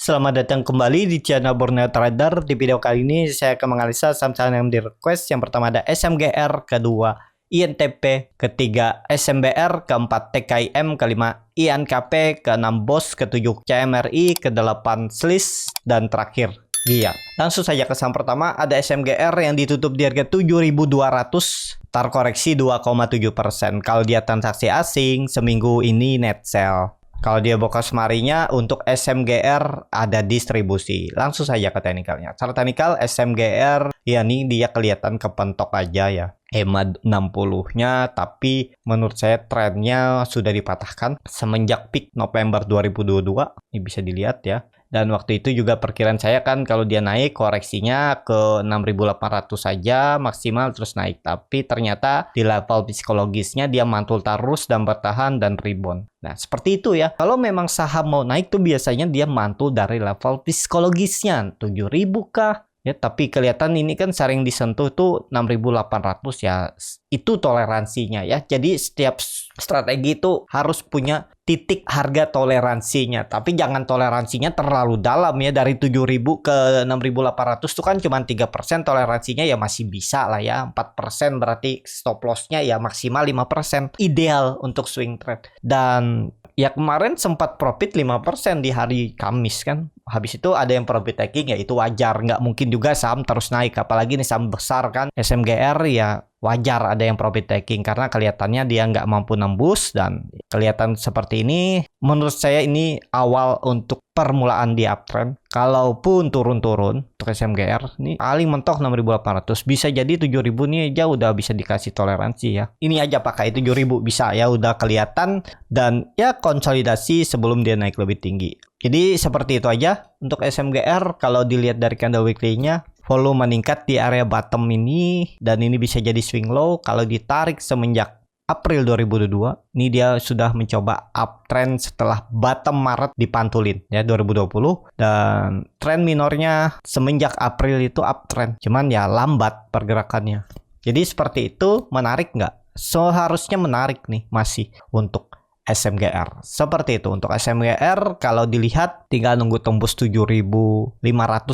Selamat datang kembali di channel Borneo Trader. Di video kali ini saya akan menganalisa saham-saham yang di request. Yang pertama ada SMGR, kedua INTP, ketiga SMBR, keempat TKIM, kelima INKP, keenam BOS, ketujuh CMRI, kedelapan SLIS, dan terakhir GIA. Langsung saja ke saham pertama, ada SMGR yang ditutup di harga 7.200, terkoreksi 2,7%. Kalau dia transaksi asing, seminggu ini net sell. Kalau dia buka semarinya untuk SMGR ada distribusi. Langsung saja ke teknikalnya. Secara teknikal SMGR ya nih dia kelihatan kepentok aja ya. EMA 60-nya, tapi menurut saya trennya sudah dipatahkan semenjak peak November 2022. Ini bisa dilihat ya. Dan waktu itu juga perkiraan saya kan kalau dia naik koreksinya ke 6.800 saja maksimal terus naik. Tapi ternyata di level psikologisnya dia mantul terus dan bertahan dan rebound. Nah seperti itu ya. Kalau memang saham mau naik tuh biasanya dia mantul dari level psikologisnya. 7.000 kah? Ya, tapi kelihatan ini kan sering disentuh tuh 6.800 ya. Itu toleransinya ya. Jadi setiap strategi itu harus punya titik harga toleransinya. Tapi jangan toleransinya terlalu dalam ya. Dari 7.000 ke 6.800 itu kan cuma 3%, toleransinya ya masih bisa lah ya. 4% berarti stop lossnya ya maksimal 5%. Ideal untuk swing trade. Dan ya kemarin sempat profit 5% di hari Kamis kan. Habis itu ada yang profit taking ya itu wajar. Nggak mungkin juga saham terus naik. Apalagi ini saham besar kan. SMGR ya wajar ada yang profit taking. Karena kelihatannya dia nggak mampu nembus. Dan kelihatan seperti ini. Menurut saya ini awal untuk permulaan di uptrend. Kalaupun turun-turun untuk SMGR. Ini paling mentok 6.800. Bisa jadi 7.000 nih aja udah bisa dikasih toleransi ya. Ini aja pakai 7.000 bisa ya udah kelihatan. Dan ya konsolidasi sebelum dia naik lebih tinggi. Jadi seperti itu aja untuk SMGR. Kalau dilihat dari candle weekly-nya, volume meningkat di area bottom ini dan ini bisa jadi swing low. Kalau ditarik semenjak April 2022, ini dia sudah mencoba uptrend setelah bottom Maret dipantulin ya 2020 dan tren minornya semenjak April itu uptrend. Cuman ya lambat pergerakannya. Jadi seperti itu, menarik nggak? Seharusnya menarik nih masih untuk SMGR. Seperti itu untuk SMGR. Kalau dilihat tinggal nunggu tembus 7.500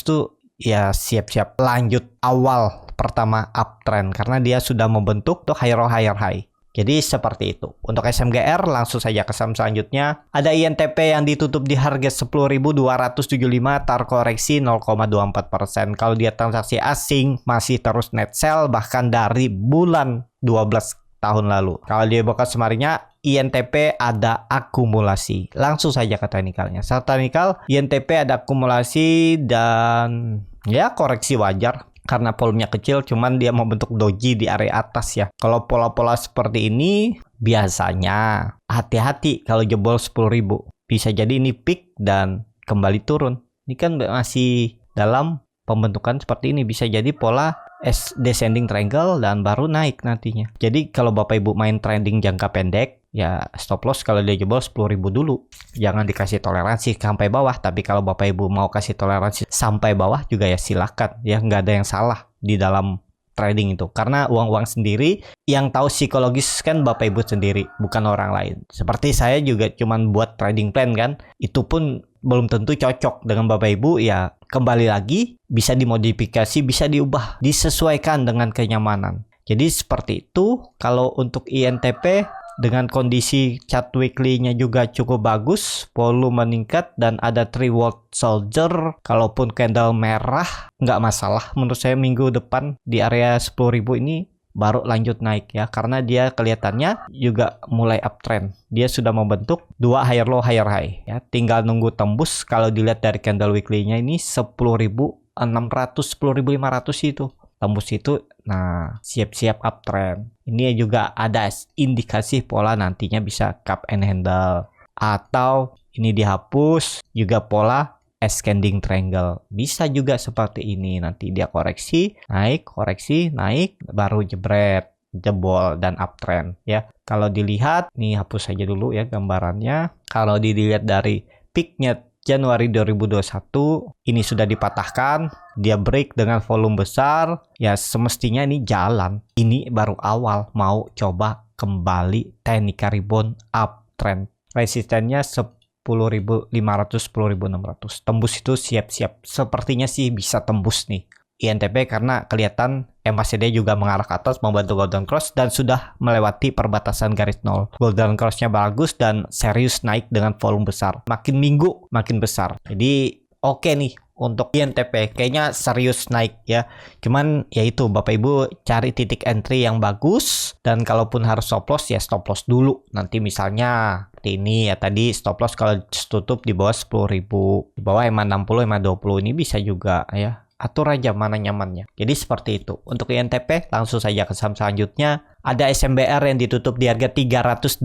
tuh ya siap-siap lanjut awal pertama uptrend karena dia sudah membentuk tuh higher high. Jadi seperti itu. Untuk SMGR langsung saja ke saham selanjutnya. Ada INTP yang ditutup di harga 10.275, terkoreksi 0,24%. Kalau dia transaksi asing masih terus net sell bahkan dari bulan 12 tahun lalu. Kalau dia buka semarinya INTP ada akumulasi. Langsung saja ke teknikalnya. Secara teknikal INTP ada akumulasi dan ya koreksi wajar karena volumenya kecil, cuman dia membentuk doji di area atas ya. Kalau pola-pola seperti ini biasanya hati-hati kalau jebol 10.000. Bisa jadi ini peak dan kembali turun. Ini kan masih dalam pembentukan seperti ini, bisa jadi pola descending triangle dan baru naik nantinya. Jadi kalau Bapak Ibu main trading jangka pendek, ya stop loss kalau dia jebol 10.000 dulu. Jangan dikasih toleransi sampai bawah. Tapi kalau Bapak Ibu mau kasih toleransi sampai bawah juga ya silakan. Ya nggak ada yang salah di dalam trading itu. Karena uang-uang sendiri yang tahu psikologis kan Bapak Ibu sendiri, bukan orang lain. Seperti saya juga cuman buat trading plan kan. Itu pun belum tentu cocok dengan Bapak Ibu ya. Kembali lagi bisa dimodifikasi, bisa diubah, disesuaikan dengan kenyamanan. Jadi seperti itu. Kalau untuk INTP dengan kondisi chart weekly-nya juga cukup bagus, volume meningkat dan ada 3 volt soldier. Kalaupun candle merah nggak masalah menurut saya. Minggu depan di area 10.000 ini baru lanjut naik ya, karena dia kelihatannya juga mulai uptrend. Dia sudah membentuk 2 higher low higher high ya, tinggal nunggu tembus. Kalau dilihat dari candle weekly-nya ini 10.600 10.500 itu tembus itu. Nah siap-siap uptrend. Ini juga ada indikasi pola nantinya bisa cup and handle atau ini dihapus juga pola ascending triangle. Bisa juga seperti ini. Nanti dia koreksi, naik, baru jebret, jebol dan uptrend ya. Kalau dilihat, nih hapus saja dulu ya gambarannya. Kalau dilihat dari peaknya Januari 2021, ini sudah dipatahkan, dia break dengan volume besar, ya semestinya ini jalan. Ini baru awal, mau coba kembali teknik rebound uptrend. Resistennya 10.500, 10.600. Tembus itu siap-siap. Sepertinya sih bisa tembus nih INTP karena kelihatan MACD juga mengarah ke atas membantu Golden Cross dan sudah melewati perbatasan garis nol. Golden Cross-nya bagus dan serius naik dengan volume besar. Makin minggu makin besar. Jadi oke nih untuk INTP kayaknya serius naik ya. Cuman ya itu Bapak Ibu cari titik entry yang bagus dan kalaupun harus stop loss ya stop loss dulu. Nanti misalnya ini ya tadi stop loss kalau tutup di bawah 10.000, di bawah EMA 60, EMA 20 ini bisa juga ya. Atur aja mana nyamannya. Jadi seperti itu. Untuk INTP langsung saja ke saham selanjutnya. Ada SMBR yang ditutup di harga 382,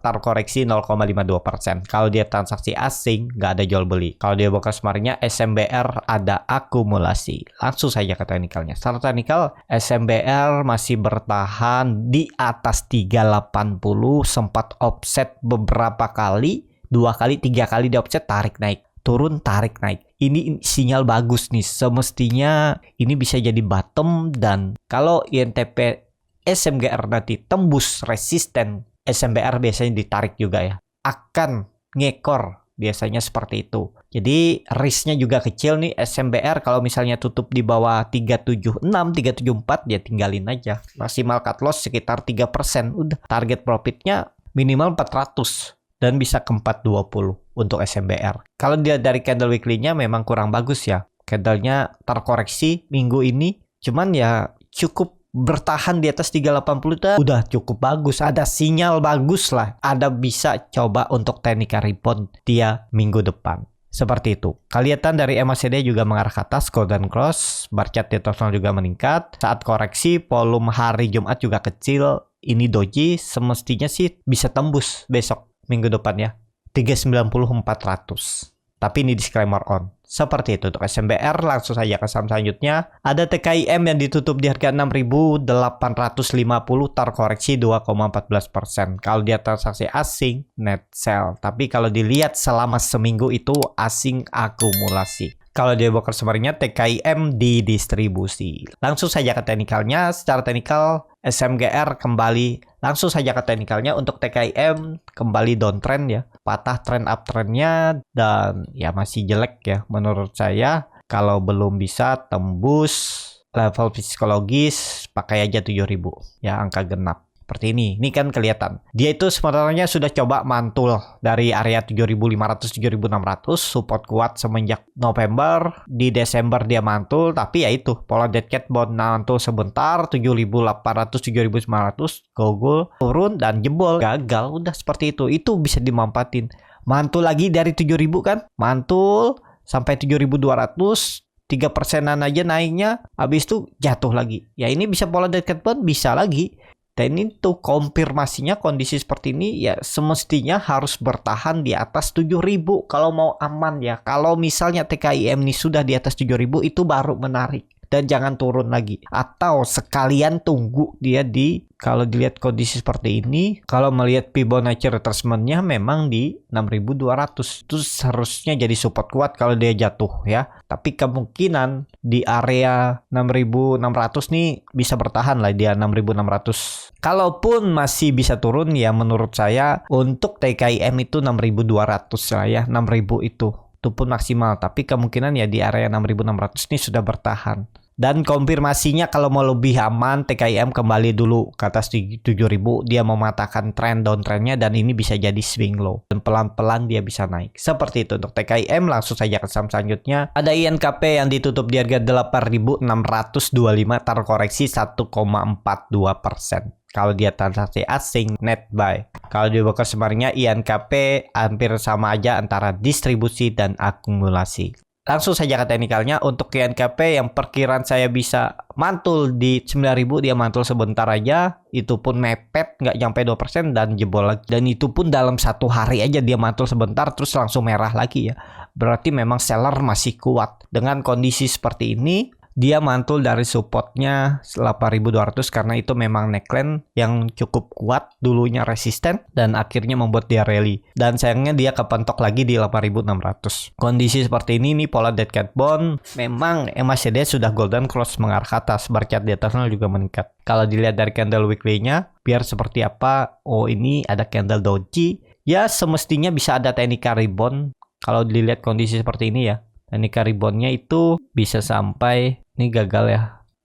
terkoreksi 0,52%. Kalau dia transaksi asing, nggak ada jual beli. Kalau dia bokas kemarinnya SMBR ada akumulasi. Langsung saja ke teknikalnya. Secara teknikal, SMBR masih bertahan di atas 380, sempat offset beberapa kali, 2 kali, 3 kali di offset, tarik naik. Turun, tarik naik. Ini sinyal bagus nih. Semestinya ini bisa jadi bottom dan kalau INTP SMGR nanti tembus resisten, SMBR biasanya ditarik juga ya. Akan ngekor biasanya seperti itu. Jadi risknya juga kecil nih SMBR kalau misalnya tutup di bawah 376, 374 ya tinggalin aja. Maksimal cut loss sekitar 3%. Udah target profitnya minimal 400. Dan bisa ke 420 untuk SMBR. Kalau dia dari candle weekly-nya memang kurang bagus ya. Candle-nya terkoreksi minggu ini. Cuman ya cukup bertahan di atas 380 udah cukup bagus. Ada sinyal bagus lah. Ada bisa coba untuk technical rebound dia minggu depan. Seperti itu. Kelihatan dari MACD juga mengarah ke atas, Golden Cross. Bar chart internasional juga meningkat. Saat koreksi, volume hari Jumat juga kecil. Ini doji semestinya sih bisa tembus besok. Minggu depan ya 390-400. Tapi ini disclaimer on. Seperti itu untuk SMBR. Langsung saja ke saham selanjutnya. Ada TKIM yang ditutup di harga 6.850, terkoreksi 2,14%. Kalau dia transaksi asing net sell. Tapi kalau dilihat selama seminggu itu asing akumulasi. Kalau dia broker sumbernya TKIM didistribusi. Langsung saja ke teknikalnya. Secara teknikal SMGR kembali. Langsung saja ke teknikalnya. Untuk TKIM kembali downtrend ya. Patah trend uptrendnya dan ya masih jelek ya menurut saya. Kalau belum bisa tembus level psikologis pakai aja 7.000 ya angka genap. Seperti ini. Ini kan kelihatan. Dia itu sebenarnya sudah coba mantul dari area 7.500, 7.600. Support kuat semenjak November. Di Desember dia mantul. Tapi ya itu. Pola dead cat bond mantul sebentar. 7.800, 7.900. Gogol. Turun dan jebol. Gagal. Udah seperti itu. Itu bisa dimanfaatin. Mantul lagi dari 7.000 kan. Mantul. Sampai 7.200. 3%-an aja naiknya. Habis itu jatuh lagi. Ya ini bisa pola dead cat bond. Bisa lagi. Dan ini tuh konfirmasinya kondisi seperti ini ya semestinya harus bertahan di atas 7.000 kalau mau aman ya. Kalau misalnya TKIM ini sudah di atas 7.000 itu baru menarik. Dan jangan turun lagi. Atau sekalian tunggu dia di, kalau dilihat kondisi seperti ini, kalau melihat Fibonacci retracement-nya memang di 6.200. Itu seharusnya jadi support kuat kalau dia jatuh ya. Tapi kemungkinan di area 6.600 nih bisa bertahan lah dia 6.600. Kalaupun masih bisa turun ya menurut saya untuk TKIM itu 6.200 lah ya. 6.000 itu pun maksimal. Tapi kemungkinan ya di area 6.600 ini sudah bertahan. Dan konfirmasinya kalau mau lebih aman TKIM kembali dulu ke atas 7.000. Dia mematahkan trend downtrendnya dan ini bisa jadi swing low. Dan pelan-pelan dia bisa naik. Seperti itu untuk TKIM. Langsung saja ke saham selanjutnya. Ada INKP yang ditutup di harga 8.625 terkoreksi 1,42%. Kalau dia transaksi asing net buy. Kalau di broker sebenarnya INKP hampir sama aja antara distribusi dan akumulasi. Langsung saja ke teknikalnya. Untuk INKP yang perkiraan saya bisa mantul di 9.000, dia mantul sebentar aja. Itu pun mepet, nggak nyampe 2% dan jebol lagi. Dan itu pun dalam satu hari aja dia mantul sebentar terus langsung merah lagi ya. Berarti memang seller masih kuat. Dengan kondisi seperti ini, dia mantul dari supportnya 8.200 karena itu memang neckline yang cukup kuat, dulunya resisten dan akhirnya membuat dia rally. Dan sayangnya dia kepentok lagi di 8.600. Kondisi seperti ini nih pola dead cat bond memang MACD sudah golden cross mengarah ke atas, bar chart di atasnya juga meningkat. Kalau dilihat dari candle weekly-nya biar seperti apa, oh ini ada candle doji ya semestinya bisa ada technical rebound. Kalau dilihat kondisi seperti ini ya, technical reboundnya itu bisa sampai, ini gagal ya,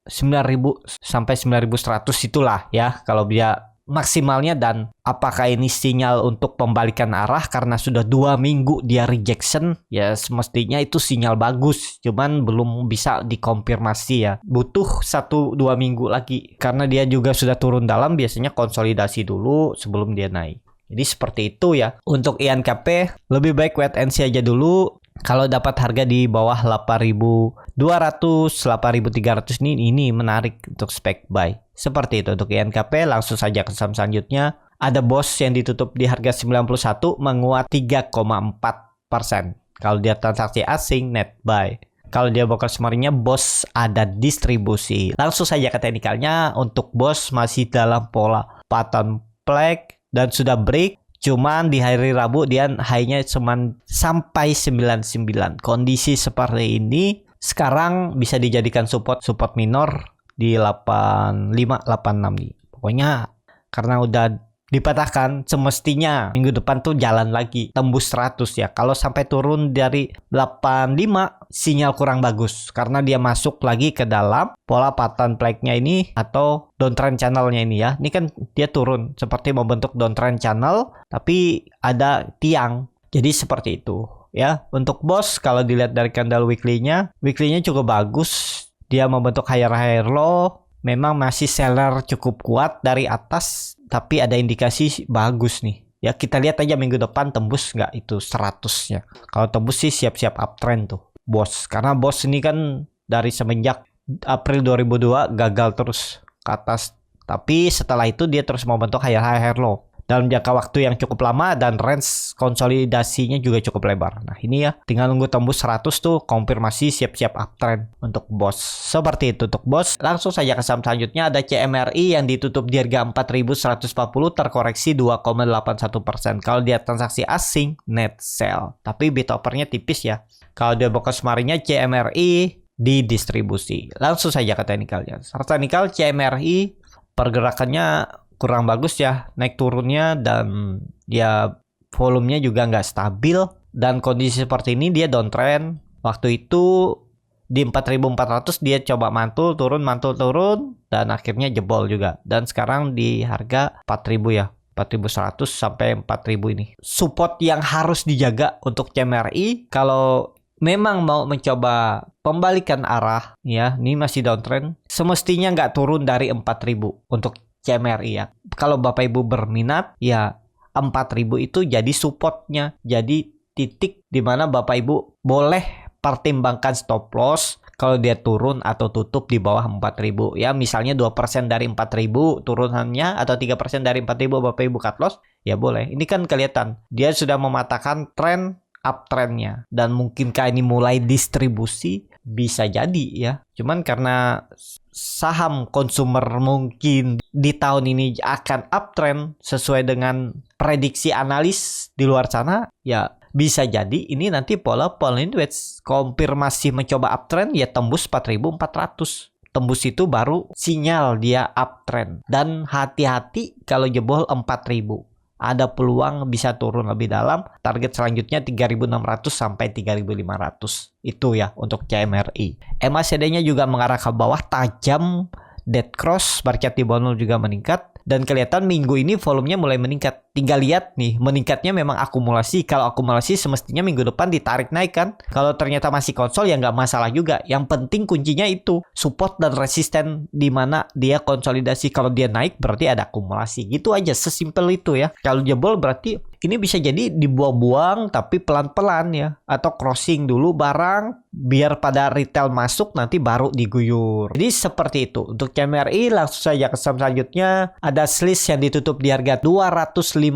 9.000 sampai 9.100 itulah ya kalau dia maksimalnya. Dan apakah ini sinyal untuk pembalikan arah karena sudah 2 minggu dia rejection? Ya semestinya itu sinyal bagus, cuman belum bisa dikonfirmasi ya, butuh 1-2 minggu lagi karena dia juga sudah turun dalam, biasanya konsolidasi dulu sebelum dia naik. Jadi seperti itu ya. Untuk INKP lebih baik wait and see aja dulu. Kalau dapat harga di bawah 8.200, 8.300 ini menarik untuk spek buy. Seperti itu untuk INKP. Langsung saja ke saham selanjutnya. Ada BOS yang ditutup di harga 91 menguat 3,4%. Kalau dia transaksi asing net buy. Kalau dia broker summary-nya BOS ada distribusi. Langsung saja ke teknikalnya. Untuk BOS masih dalam pola pattern flag dan sudah break. Cuman di hari Rabu dia high-nya cuman sampai 99. Kondisi seperti ini sekarang bisa dijadikan support minor di 85 86 nih. Pokoknya karena udah dipatahkan, semestinya minggu depan tuh jalan lagi tembus 100 ya. Kalau sampai turun dari 85 sinyal kurang bagus karena dia masuk lagi ke dalam pola pattern flag-nya ini atau downtrend channel-nya ini ya. Ini kan dia turun seperti membentuk downtrend channel tapi ada tiang. Jadi seperti itu ya. Untuk BOS kalau dilihat dari candle weekly-nya cukup bagus. Dia membentuk higher low. Memang masih seller cukup kuat dari atas, tapi ada indikasi bagus nih. Ya kita lihat aja minggu depan tembus nggak itu 100-nya. Kalau tembus sih siap-siap uptrend tuh BOS. Karena BOS ini kan dari semenjak April 2002 gagal terus ke atas. Tapi setelah itu dia terus membentuk higher low dalam jangka waktu yang cukup lama dan range konsolidasinya juga cukup lebar. Nah ini ya, tinggal nunggu tembus 100 tuh konfirmasi siap-siap uptrend untuk BOS. Seperti itu untuk BOS. Langsung saja ke saham selanjutnya ada CMRI yang ditutup di harga 4.140 terkoreksi 2,81%. Kalau dia transaksi asing net sell, tapi bid offernya tipis ya. Kalau dia broker summary-nya CMRI di distribusi. Langsung saja ke teknikalnya. Teknikal CMRI pergerakannya kurang bagus ya, naik turunnya dan dia volumenya juga nggak stabil. Dan kondisi seperti ini dia downtrend. Waktu itu di 4.400 dia coba mantul turun dan akhirnya jebol juga. Dan sekarang di harga 4.000 ya, 4.100 sampai 4.000 ini. Support yang harus dijaga untuk CMRI kalau memang mau mencoba pembalikan arah ya, ini masih downtrend. Semestinya nggak turun dari 4.000 untuk CMRI ya. Kalau Bapak Ibu berminat ya 4.000 itu jadi supportnya, jadi titik di mana Bapak Ibu boleh pertimbangkan stop loss kalau dia turun atau tutup di bawah 4.000 ya. Misalnya 2% dari 4.000 turunannya atau 3% dari 4.000 Bapak Ibu cut loss ya boleh. Ini kan kelihatan dia sudah mematahkan tren uptrendnya dan mungkinkah ini mulai distribusi, bisa jadi ya. Cuman karena saham konsumer mungkin di tahun ini akan uptrend sesuai dengan prediksi analis di luar sana ya, bisa jadi ini nanti pola Bollinger Wedge konfirmasi mencoba uptrend ya tembus 4.400. Tembus itu baru sinyal dia uptrend. Dan hati-hati kalau jebol 4.000. Ada peluang bisa turun lebih dalam. Target selanjutnya 3.600 sampai 3.500. Itu ya untuk CMRI. MACD-nya juga mengarah ke bawah tajam. Dead cross, market di bawah 0 juga meningkat. Dan kelihatan minggu ini volumenya mulai meningkat. Tinggal lihat nih, meningkatnya memang akumulasi. Kalau akumulasi semestinya minggu depan ditarik naik kan. Kalau ternyata masih konsol ya nggak masalah juga. Yang penting kuncinya itu support dan resisten di mana dia konsolidasi. Kalau dia naik berarti ada akumulasi. Gitu aja, sesimpel itu ya. Kalau jebol berarti ini bisa jadi dibuang-buang tapi pelan-pelan ya. Atau crossing dulu barang biar pada retail masuk nanti baru diguyur. Jadi seperti itu. Untuk CMRI langsung saja ke saham selanjutnya. Ada SLIS yang ditutup di harga 252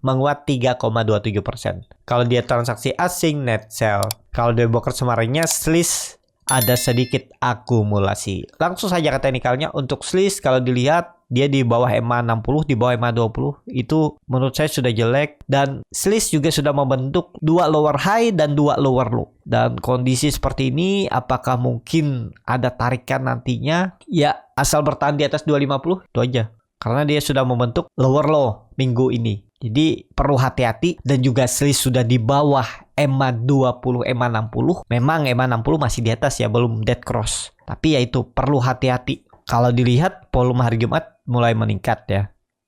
menguat 3,27%. Kalau dia transaksi asing net sell. Kalau dia broker summary-nya SLIS ada sedikit akumulasi. Langsung saja ke teknikalnya. Untuk SLIS kalau dilihat dia di bawah EMA 60, di bawah EMA 20. Itu menurut saya sudah jelek. Dan SLIS juga sudah membentuk 2 lower high dan 2 lower low. Dan kondisi seperti ini apakah mungkin ada tarikan nantinya? Ya asal bertahan di atas 250 itu aja. Karena dia sudah membentuk lower low minggu ini. Jadi perlu hati-hati, dan juga selis sudah di bawah EMA 20, EMA 60. Memang EMA 60 masih di atas ya, belum dead cross. Tapi ya itu perlu hati-hati. Kalau dilihat volume hari Jumat mulai meningkat ya.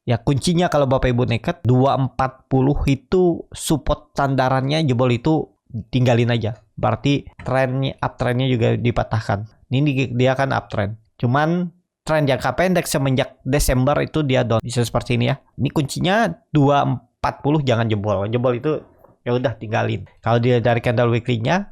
Ya kuncinya kalau Bapak Ibu nekat 240 itu support sandarannya jebol itu tinggalin aja. Berarti uptrendnya juga dipatahkan. Ini dia kan uptrend. Cuman tren jangka pendek semenjak Desember itu dia down. Bisa seperti ini ya. Ini kuncinya 240 jangan jebol. Jebol itu ya udah tinggalin. Kalau dia dari candle weekly-nya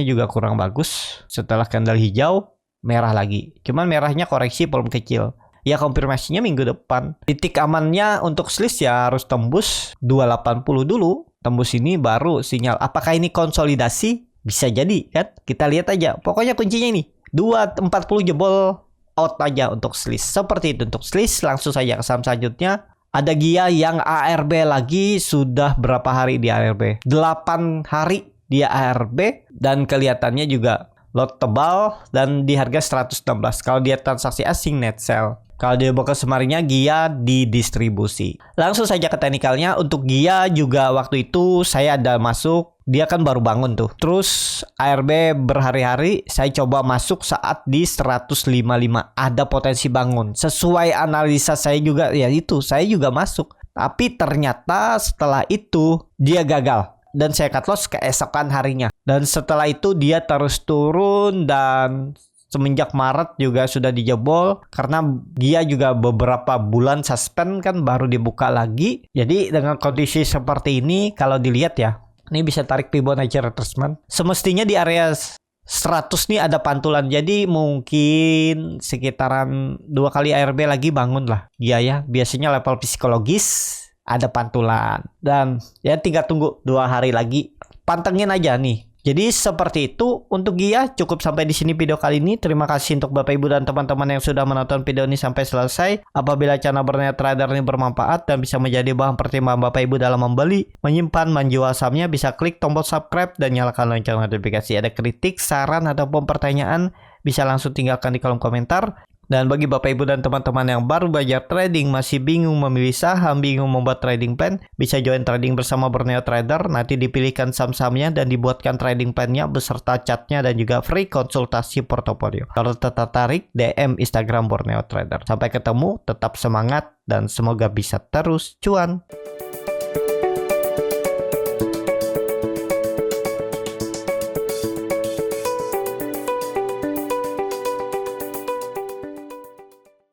juga kurang bagus. Setelah candle hijau, merah lagi. Cuman merahnya koreksi belum kecil. Ya konfirmasinya minggu depan. Titik amannya untuk selis ya harus tembus 280 dulu. Tembus ini baru sinyal. Apakah ini konsolidasi? Bisa jadi kan. Kita lihat aja. Pokoknya kuncinya ini 240 jebol out aja untuk selis. Seperti itu untuk selis. Langsung saja ke saham selanjutnya. Ada Gia yang ARB lagi. Sudah berapa hari di ARB? 8 hari dia ARB. Dan kelihatannya juga lot tebal. Dan di harga 116. Kalau dia transaksi asing net sell. Kalau dia buka semarinya Gia didistribusi. Langsung saja ke teknikalnya. Untuk Gia juga waktu itu saya ada masuk. Dia kan baru bangun tuh. Terus ARB berhari-hari saya coba masuk saat di 155. Ada potensi bangun. Sesuai analisa saya juga ya itu. Saya juga masuk. Tapi ternyata setelah itu dia gagal. Dan saya cut loss keesokan harinya. Dan setelah itu dia terus turun dan semenjak Maret juga sudah dijebol. Karena dia juga beberapa bulan suspend kan baru dibuka lagi. Jadi dengan kondisi seperti ini kalau dilihat ya. Ini bisa tarik Fibonacci retracement. Semestinya di area 100 nih ada pantulan. Jadi mungkin sekitaran 2 kali ARB lagi bangun lah. Iya ya, biasanya level psikologis ada pantulan. Dan ya tinggal tunggu 2 hari lagi. Pantengin aja nih. Jadi seperti itu untuk Gia. Cukup sampai di sini video kali ini. Terima kasih untuk Bapak Ibu dan teman-teman yang sudah menonton video ini sampai selesai. Apabila channel Berniat Trader ini bermanfaat dan bisa menjadi bahan pertimbangan Bapak Ibu dalam membeli, menyimpan, menjual sahamnya, bisa klik tombol subscribe dan nyalakan lonceng notifikasi. Ada kritik, saran ataupun pertanyaan, bisa langsung tinggalkan di kolom komentar. Dan bagi Bapak Ibu dan teman-teman yang baru belajar trading, masih bingung memilih saham, bingung membuat trading plan, bisa join trading bersama Borneo Trader. Nanti dipilihkan saham-sahamnya dan dibuatkan trading plan-nya beserta chatnya dan juga free konsultasi portofolio. Kalau tertarik, DM Instagram Borneo Trader. Sampai ketemu, tetap semangat dan semoga bisa terus cuan.